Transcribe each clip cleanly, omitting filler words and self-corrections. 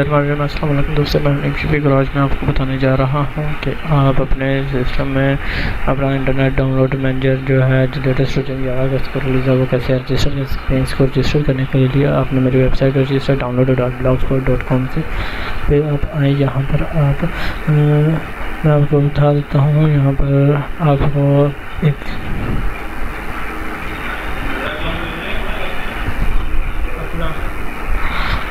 अस्सलाम वालेकुम दोस्तों, मैं एमसीपी गराज में आपको बताने जा रहा हूं कि आप अपने सिस्टम में अपना इंटरनेट डाउनलोड मैनेजर जो है जो लेटेस्ट वर्जन 11 अगस्त को रिलीज़ है वो कैसे रजिस्टर कर सकते हैं। इसको रजिस्टर करने के लिए आपने मेरी वेबसाइट रजिस्टर download.blogspot.com से फिर आप आए यहाँ पर। आप मैं आपको बता देता हूँ, यहाँ पर आपको एक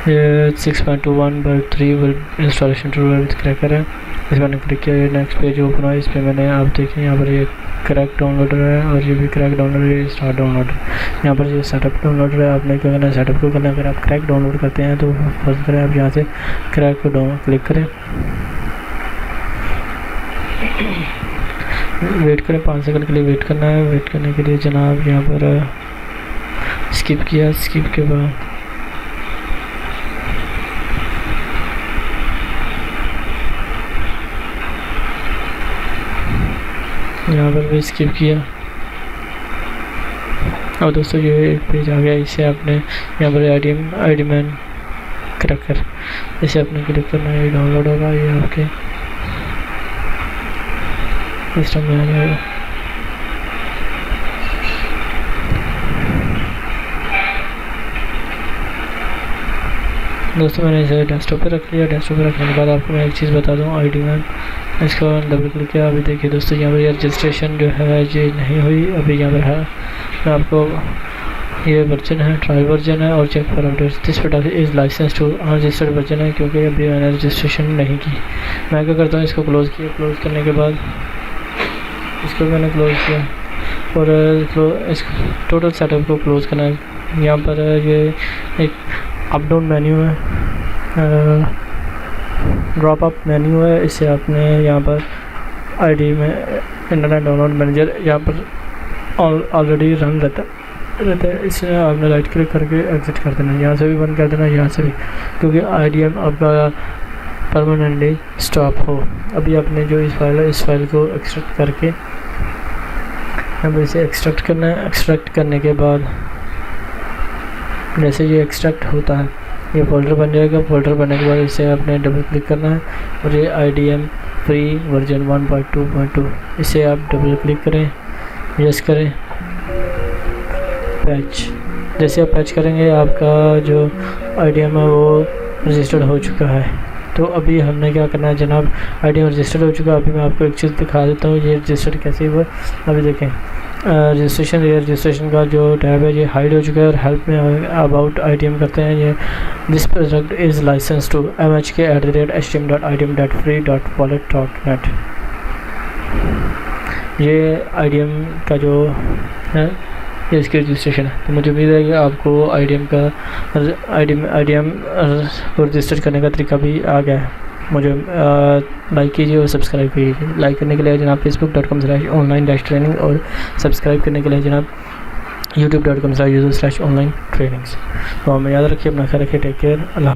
ये 6.21/3 इंस्टॉलेशन टूल विद क्रैकर है। इस मैंने क्लिक किया, ये नेक्स्ट पेज ओपन हुआ। इस पर मैंने आप देखें यहाँ पर ये क्रैक डाउनलोडर है और ये भी क्रैक डाउनलोडर है, स्टार्ट डाउनलोडर। यहाँ पर ये सेटअप डाउनलोडर है। आपने क्या करना है, सेटअप को करना है। अगर आप क्रैक डाउनलोड करते हैं तो फर्स्ट करें आप यहाँ से क्रैक को डाउन क्लिक करें, वेट करें 5 सेकंड के लिए वेट करना है। वेट करने के लिए जनाब यहाँ पर स्किप किया। स्किप के बाद यहाँ पर भी स्किप किया। और दोस्तों ये एक पेज आ गया। इसे आपने यहाँ पर आईडी मैन क्रैकर इसे आपने क्लिक करना है, ये डाउनलोड होगा, ये आपके सिस्टम में आ जाएगा। दोस्तों मैंने इसे डेस्कटॉप पे रख लिया। डेस्कटॉप पे रखने के बाद आपको मैं एक चीज़ बता दूँ, आईडी मैन इसको डबल क्लिक किया। अभी देखिए दोस्तों यहाँ पर ये रजिस्ट्रेशन जो है ये नहीं हुई, अभी यहाँ पर है। मैं आपको ये वर्जन है, ट्रायल वर्जन है और check for updates this product is license to unregistered version है, क्योंकि अभी मैंने रजिस्ट्रेशन नहीं की। मैं क्या करता हूँ, इसको क्लोज़ किया। क्लोज़ करने के बाद इसको मैंने क्लोज़ किया और इस टोटल सेटअप को क्लोज़ करना है। यहाँ पर ये एक अप डाउन मेन्यू है, ड्रॉप अप मेन्यू है। इसे आपने यहाँ पर आईडी में इंटरनेट डाउनलोड मैनेजर यहाँ पर ऑलरेडी रन रहता है। इसे आपने राइट क्लिक करके एग्जिट कर देना, यहाँ से भी बंद कर देना, यहाँ से भी, क्योंकि आईडीएम आपका परमानेंटली स्टॉप हो। अभी आपने जो इस फाइल को एक्सट्रैक्ट करके अब इसे एक्सट्रैक्ट करना है। एक्सट्रैक्ट करने के बाद जैसे ये एक्सट्रैक्ट होता है ये फ़ोल्डर बन जाएगा। फ़ोल्डर बनने के बाद इसे आपने डबल क्लिक करना है और ये आईडीएम फ्री वर्जन 1.2.2 इसे आप डबल क्लिक करें, यस करें, पैच। जैसे आप पैच करेंगे आपका जो आईडीएम है वो रजिस्टर्ड हो चुका है। तो अभी हमने क्या करना है जनाब, आईडीएम रजिस्टर्ड हो चुका है। अभी मैं आपको एक चीज़ दिखा देता हूँ ये रजिस्टर्ड कैसे हुआ। अभी देखें रजिस्ट्रेशन का जो टैब है ये हाइड हो चुका है और हेल्प में अबाउट आईडीएम करते हैं। ये this product is license to mhk@htm.idm.free.wallet.net। ये आईडीएम का जो है ये इसकी रजिस्ट्रेशन है। तो मुझे उम्मीद है कि आपको आईडीएम को रजिस्टर करने का तरीका भी आ गया है। मुझे लाइक कीजिए और सब्सक्राइब कीजिए। लाइक करने के लिए जनाब facebook.com/online-training और सब्सक्राइब करने के लिए जनाब youtube.com/user/online trainings। तो हमें याद रखिए, अपना ख्याल रखिए, टेक केयर, अल्लाह।